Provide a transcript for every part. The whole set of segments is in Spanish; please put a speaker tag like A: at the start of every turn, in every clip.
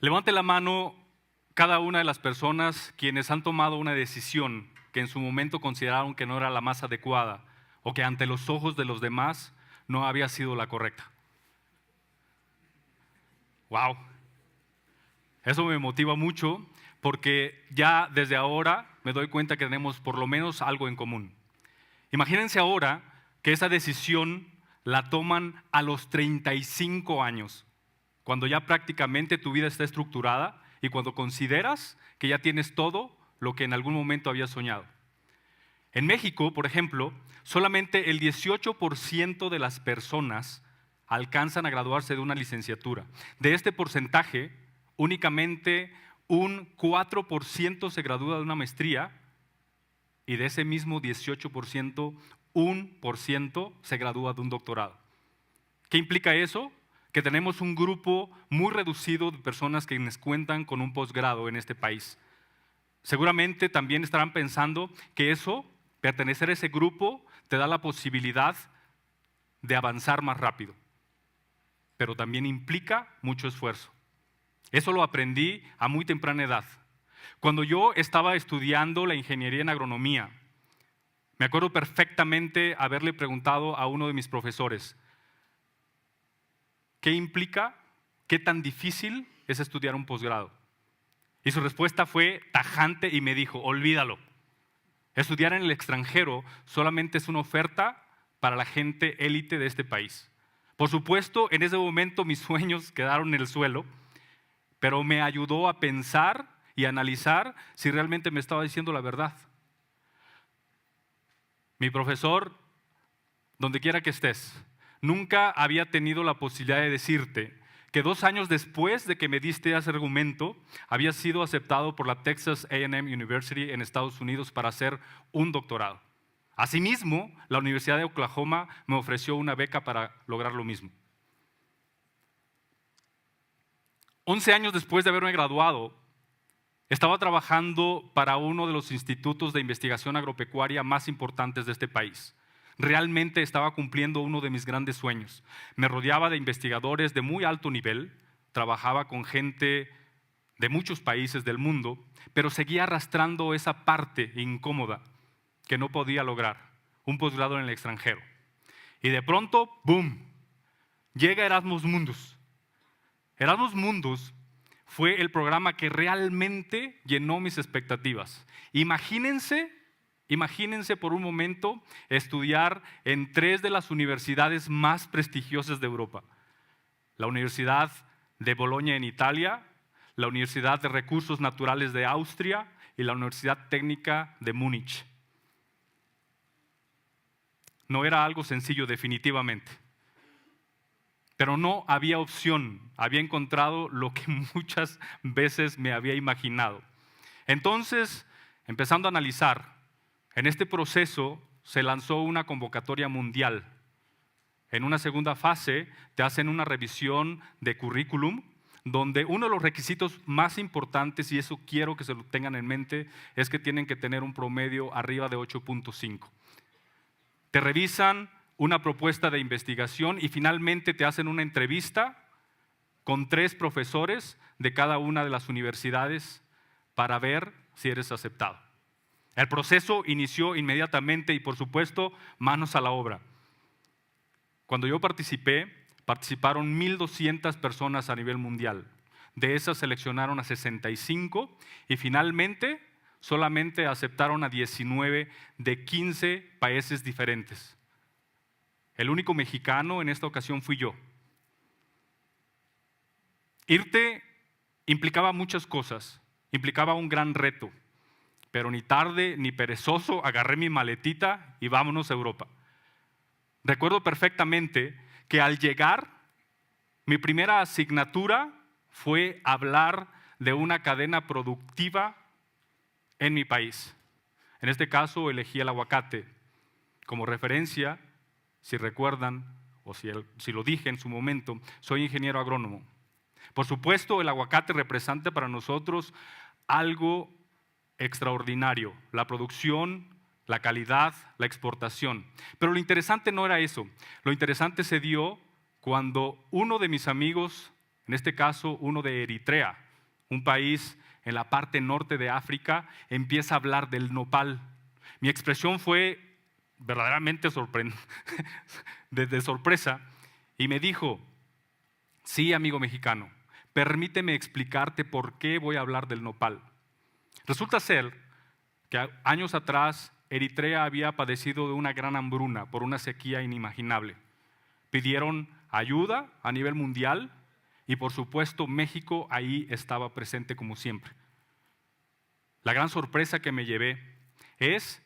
A: Levante la mano cada una de las personas quienes han tomado una decisión que en su momento consideraron que no era la más adecuada o que ante los ojos de los demás no había sido la correcta. ¡Wow! Eso me motiva mucho porque ya desde ahora me doy cuenta que tenemos por lo menos algo en común. Imagínense ahora que esa decisión la toman a los 35 años, cuando ya prácticamente tu vida está estructurada y cuando consideras que ya tienes todo lo que en algún momento habías soñado. En México, por ejemplo, solamente el 18% de las personas alcanzan a graduarse de una licenciatura. De este porcentaje, únicamente un 4% se gradúa de una maestría y de ese mismo 18%, 1% se gradúa de un doctorado. ¿Qué implica eso? Que tenemos un grupo muy reducido de personas que nos cuentan con un posgrado en este país. Seguramente también estarán pensando que eso, pertenecer a ese grupo, te da la posibilidad de avanzar más rápido, pero también implica mucho esfuerzo. Eso lo aprendí a muy temprana edad. Cuando yo estaba estudiando la ingeniería en agronomía, me acuerdo perfectamente haberle preguntado a uno de mis profesores, ¿qué implica, qué tan difícil es estudiar un posgrado? Y su respuesta fue tajante y me dijo, olvídalo. Estudiar en el extranjero solamente es una oferta para la gente élite de este país. Por supuesto, en ese momento mis sueños quedaron en el suelo, pero me ayudó a pensar y analizar si realmente me estaba diciendo la verdad. Mi profesor, donde quiera que estés, nunca había tenido la posibilidad de decirte que 2 años después de que me diste ese argumento, había sido aceptado por la Texas A&M University en Estados Unidos para hacer un doctorado. Asimismo, la Universidad de Oklahoma me ofreció una beca para lograr lo mismo. 11 años después de haberme graduado, estaba trabajando para uno de los institutos de investigación agropecuaria más importantes de este país. Realmente estaba cumpliendo uno de mis grandes sueños. Me rodeaba de investigadores de muy alto nivel, trabajaba con gente de muchos países del mundo, pero seguía arrastrando esa parte incómoda que no podía lograr, un posgrado en el extranjero. Y de pronto, ¡boom!, llega Erasmus Mundus. Erasmus Mundus fue el programa que realmente llenó mis expectativas. Imagínense por un momento estudiar en 3 de las universidades más prestigiosas de Europa. La Universidad de Bolonia en Italia, la Universidad de Recursos Naturales de Austria y la Universidad Técnica de Múnich. No era algo sencillo, definitivamente. Pero no había opción, había encontrado lo que muchas veces me había imaginado. Entonces, empezando a analizar, en este proceso se lanzó una convocatoria mundial. En una segunda fase te hacen una revisión de currículum, donde uno de los requisitos más importantes, y eso quiero que se lo tengan en mente, es que tienen que tener un promedio arriba de 8.5. Te revisan una propuesta de investigación y finalmente te hacen una entrevista con 3 profesores de cada una de las universidades para ver si eres aceptado. El proceso inició inmediatamente y, por supuesto, manos a la obra. Cuando yo participaron 1,200 personas a nivel mundial. De esas seleccionaron a 65 y finalmente solamente aceptaron a 19 de 15 países diferentes. El único mexicano en esta ocasión fui yo. Irte implicaba muchas cosas, implicaba un gran reto, pero ni tarde ni perezoso agarré mi maletita y vámonos a Europa. Recuerdo perfectamente que al llegar, mi primera asignatura fue hablar de una cadena productiva en mi país. En este caso elegí el aguacate como referencia. Si recuerdan, o si lo dije en su momento, soy ingeniero agrónomo. Por supuesto, el aguacate representa para nosotros algo extraordinario, la producción, la calidad, la exportación. Pero lo interesante no era eso. Lo interesante se dio cuando uno de mis amigos, en este caso uno de Eritrea, un país en la parte norte de África, empieza a hablar del nopal. Mi expresión fue verdaderamente de sorpresa y me dijo: sí, amigo mexicano, permíteme explicarte por qué voy a hablar del nopal. Resulta ser que años atrás Eritrea había padecido de una gran hambruna por una sequía inimaginable. Pidieron ayuda a nivel mundial y por supuesto México ahí estaba presente como siempre. La gran sorpresa que me llevé es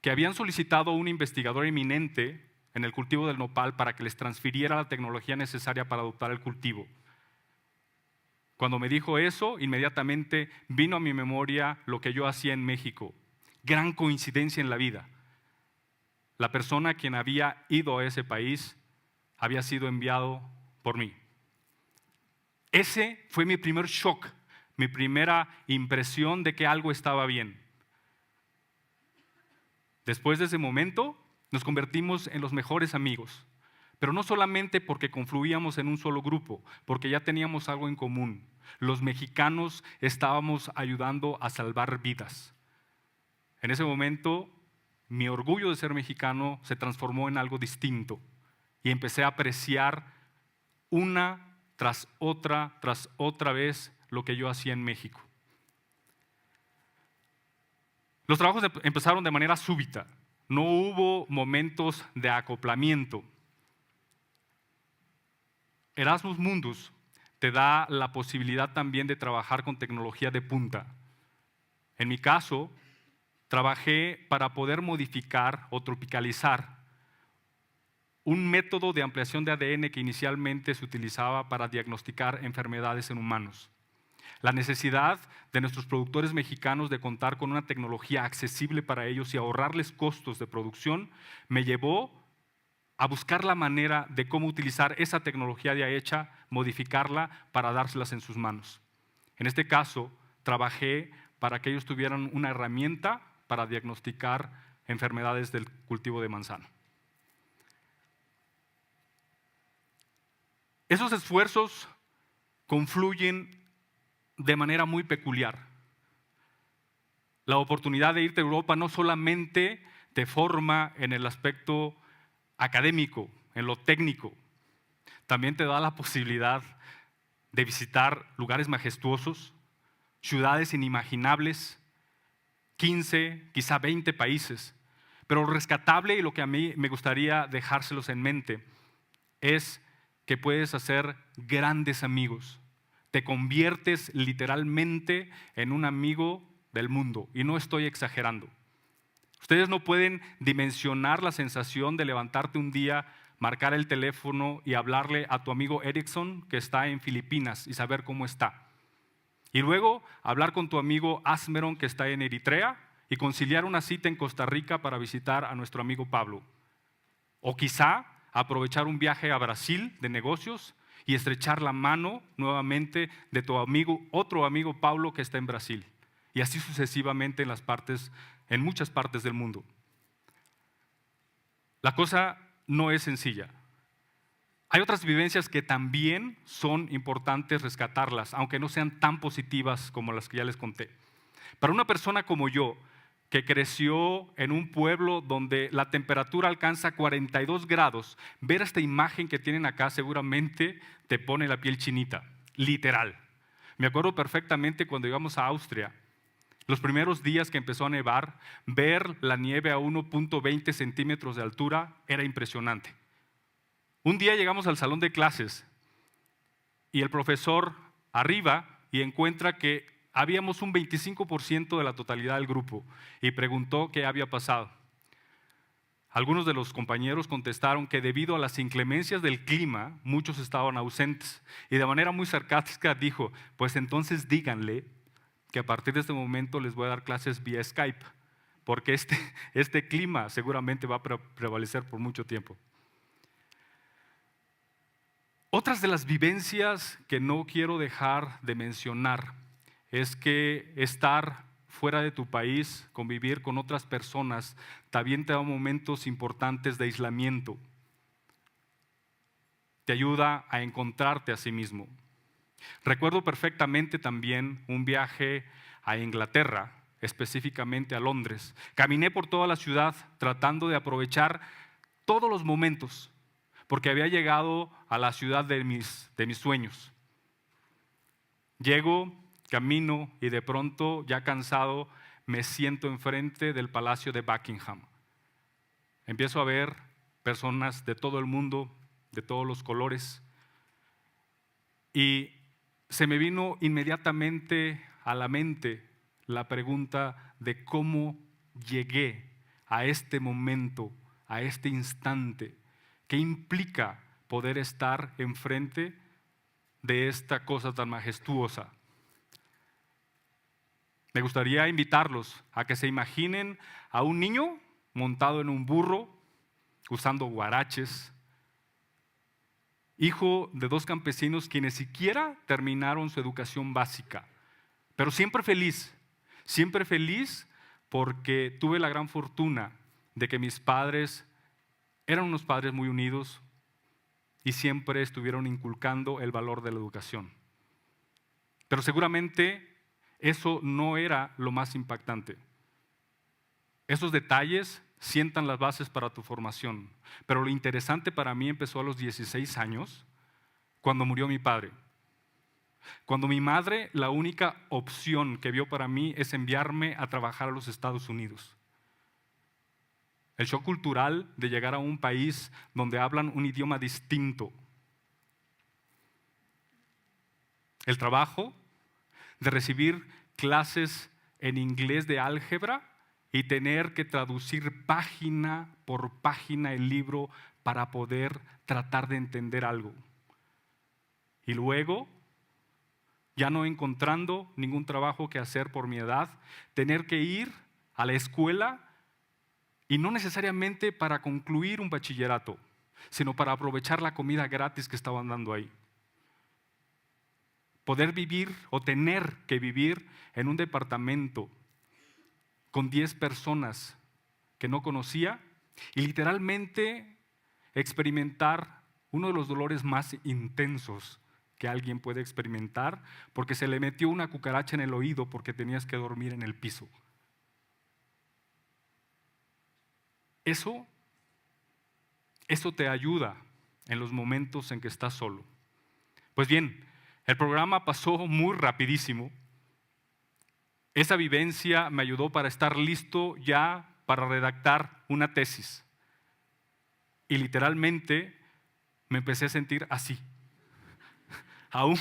A: que habían solicitado a un investigador eminente en el cultivo del nopal para que les transfiriera la tecnología necesaria para adoptar el cultivo. Cuando me dijo eso, inmediatamente vino a mi memoria lo que yo hacía en México. Gran coincidencia en la vida. La persona a quien había ido a ese país había sido enviado por mí. Ese fue mi primer shock, mi primera impresión de que algo estaba bien. Después de ese momento, nos convertimos en los mejores amigos, pero no solamente porque confluíamos en un solo grupo, porque ya teníamos algo en común. Los mexicanos estábamos ayudando a salvar vidas. En ese momento, mi orgullo de ser mexicano se transformó en algo distinto y empecé a apreciar una tras otra vez lo que yo hacía en México. Los trabajos empezaron de manera súbita, no hubo momentos de acoplamiento. Erasmus Mundus te da la posibilidad también de trabajar con tecnología de punta. En mi caso, trabajé para poder modificar o tropicalizar un método de ampliación de ADN que inicialmente se utilizaba para diagnosticar enfermedades en humanos. La necesidad de nuestros productores mexicanos de contar con una tecnología accesible para ellos y ahorrarles costos de producción me llevó a buscar la manera de cómo utilizar esa tecnología ya hecha, modificarla para dárselas en sus manos. En este caso, trabajé para que ellos tuvieran una herramienta para diagnosticar enfermedades del cultivo de manzana. Esos esfuerzos confluyen de manera muy peculiar. La oportunidad de irte a Europa no solamente te forma en el aspecto académico, en lo técnico, también te da la posibilidad de visitar lugares majestuosos, ciudades inimaginables, 15, quizá 20 países. Pero lo rescatable y lo que a mí me gustaría dejárselos en mente es que puedes hacer grandes amigos. Te conviertes literalmente en un amigo del mundo, y no estoy exagerando. Ustedes no pueden dimensionar la sensación de levantarte un día, marcar el teléfono y hablarle a tu amigo Erickson que está en Filipinas y saber cómo está. Y luego hablar con tu amigo Asmeron que está en Eritrea y conciliar una cita en Costa Rica para visitar a nuestro amigo Pablo. O quizá aprovechar un viaje a Brasil de negocios y estrechar la mano nuevamente de tu amigo, otro amigo Pablo que está en Brasil. Y así sucesivamente en muchas partes del mundo. La cosa no es sencilla. Hay otras vivencias que también son importantes rescatarlas, aunque no sean tan positivas como las que ya les conté. Para una persona como yo, que creció en un pueblo donde la temperatura alcanza 42 grados, ver esta imagen que tienen acá seguramente te pone la piel chinita, literal. Me acuerdo perfectamente cuando íbamos a Austria, los primeros días que empezó a nevar, ver la nieve a 1.20 centímetros de altura era impresionante. Un día llegamos al salón de clases y el profesor arriba y encuentra que habíamos un 25% de la totalidad del grupo y preguntó qué había pasado. Algunos de los compañeros contestaron que debido a las inclemencias del clima, muchos estaban ausentes y de manera muy sarcástica dijo, pues entonces díganle que a partir de este momento les voy a dar clases vía Skype, porque este clima seguramente va a prevalecer por mucho tiempo. Otras de las vivencias que no quiero dejar de mencionar es que estar fuera de tu país, convivir con otras personas, también te da momentos importantes de aislamiento. Te ayuda a encontrarte a sí mismo. Recuerdo perfectamente también un viaje a Inglaterra, específicamente a Londres. Caminé por toda la ciudad tratando de aprovechar todos los momentos, porque había llegado a la ciudad de mis sueños. Llego, camino y de pronto, ya cansado, me siento enfrente del Palacio de Buckingham. Empiezo a ver personas de todo el mundo, de todos los colores, y se me vino inmediatamente a la mente la pregunta de cómo llegué a este momento, a este instante. ¿Qué implica poder estar enfrente de esta cosa tan majestuosa? Me gustaría invitarlos a que se imaginen a un niño montado en un burro, usando guaraches, hijo de dos campesinos quienes siquiera terminaron su educación básica, pero siempre feliz porque tuve la gran fortuna de que mis padres eran unos padres muy unidos y siempre estuvieron inculcando el valor de la educación. Pero seguramente eso no era lo más impactante. Esos detalles sientan las bases para tu formación. Pero lo interesante para mí empezó a los 16 años, cuando murió mi padre. Cuando mi madre, la única opción que vio para mí es enviarme a trabajar a los Estados Unidos. El shock cultural de llegar a un país donde hablan un idioma distinto. El trabajo de recibir clases en inglés de álgebra y tener que traducir página por página el libro para poder tratar de entender algo. Y luego, ya no encontrando ningún trabajo que hacer por mi edad, tener que ir a la escuela y no necesariamente para concluir un bachillerato, sino para aprovechar la comida gratis que estaban dando ahí. Poder vivir o tener que vivir en un departamento con 10 personas que no conocía y literalmente experimentar uno de los dolores más intensos que alguien puede experimentar porque se le metió una cucaracha en el oído porque tenías que dormir en el piso. Eso te ayuda en los momentos en que estás solo. Pues bien, el programa pasó muy rapidísimo. Esa vivencia me ayudó para estar listo ya para redactar una tesis. Y literalmente me empecé a sentir así. Aún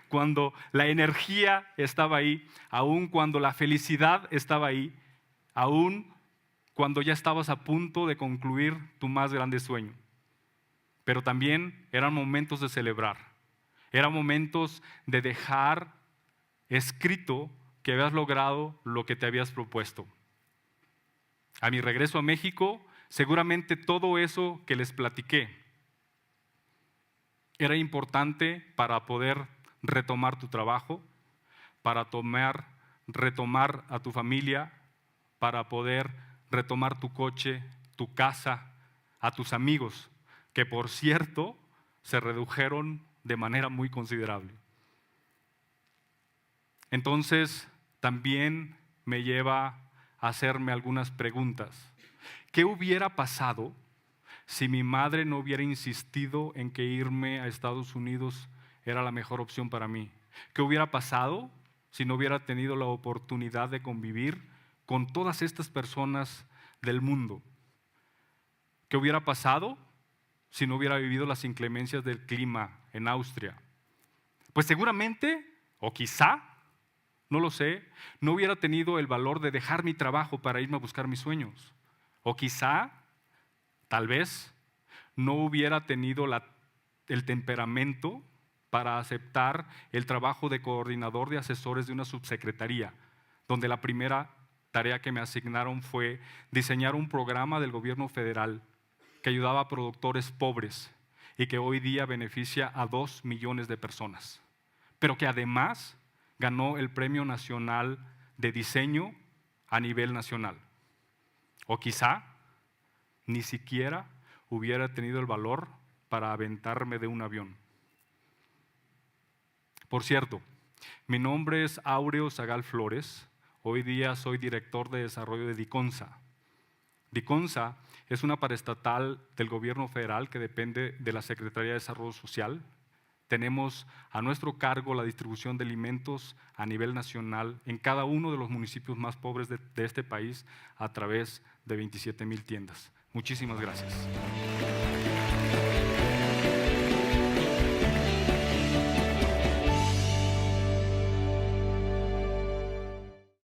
A: cuando la energía estaba ahí, aún cuando la felicidad estaba ahí, aún cuando ya estabas a punto de concluir tu más grande sueño. Pero también eran momentos de celebrar, eran momentos de dejar escrito que habías logrado lo que te habías propuesto. A mi regreso a México, seguramente todo eso que les platiqué era importante para poder retomar tu trabajo, para retomar a tu familia, para poder retomar tu coche, tu casa, a tus amigos, que por cierto se redujeron de manera muy considerable. Entonces, también me lleva a hacerme algunas preguntas. ¿Qué hubiera pasado si mi madre no hubiera insistido en que irme a Estados Unidos era la mejor opción para mí? ¿Qué hubiera pasado si no hubiera tenido la oportunidad de convivir con todas estas personas del mundo? ¿Qué hubiera pasado si no hubiera vivido las inclemencias del clima en Austria? Pues seguramente, o quizá, no lo sé, no hubiera tenido el valor de dejar mi trabajo para irme a buscar mis sueños. O quizá, tal vez, no hubiera tenido el temperamento para aceptar el trabajo de coordinador de asesores de una subsecretaría, donde la primera tarea que me asignaron fue diseñar un programa del gobierno federal que ayudaba a productores pobres y que hoy día beneficia a 2 millones de personas, pero que además ganó el Premio Nacional de Diseño a nivel nacional. O quizá ni siquiera hubiera tenido el valor para aventarme de un avión. Por cierto, mi nombre es Áureo Zagal Flores. Hoy día soy director de desarrollo de Diconsa. Diconsa es una paraestatal del gobierno federal que depende de la Secretaría de Desarrollo Social. Tenemos a nuestro cargo la distribución de alimentos a nivel nacional en cada uno de los municipios más pobres de este país a través de 27,000 tiendas. Muchísimas gracias.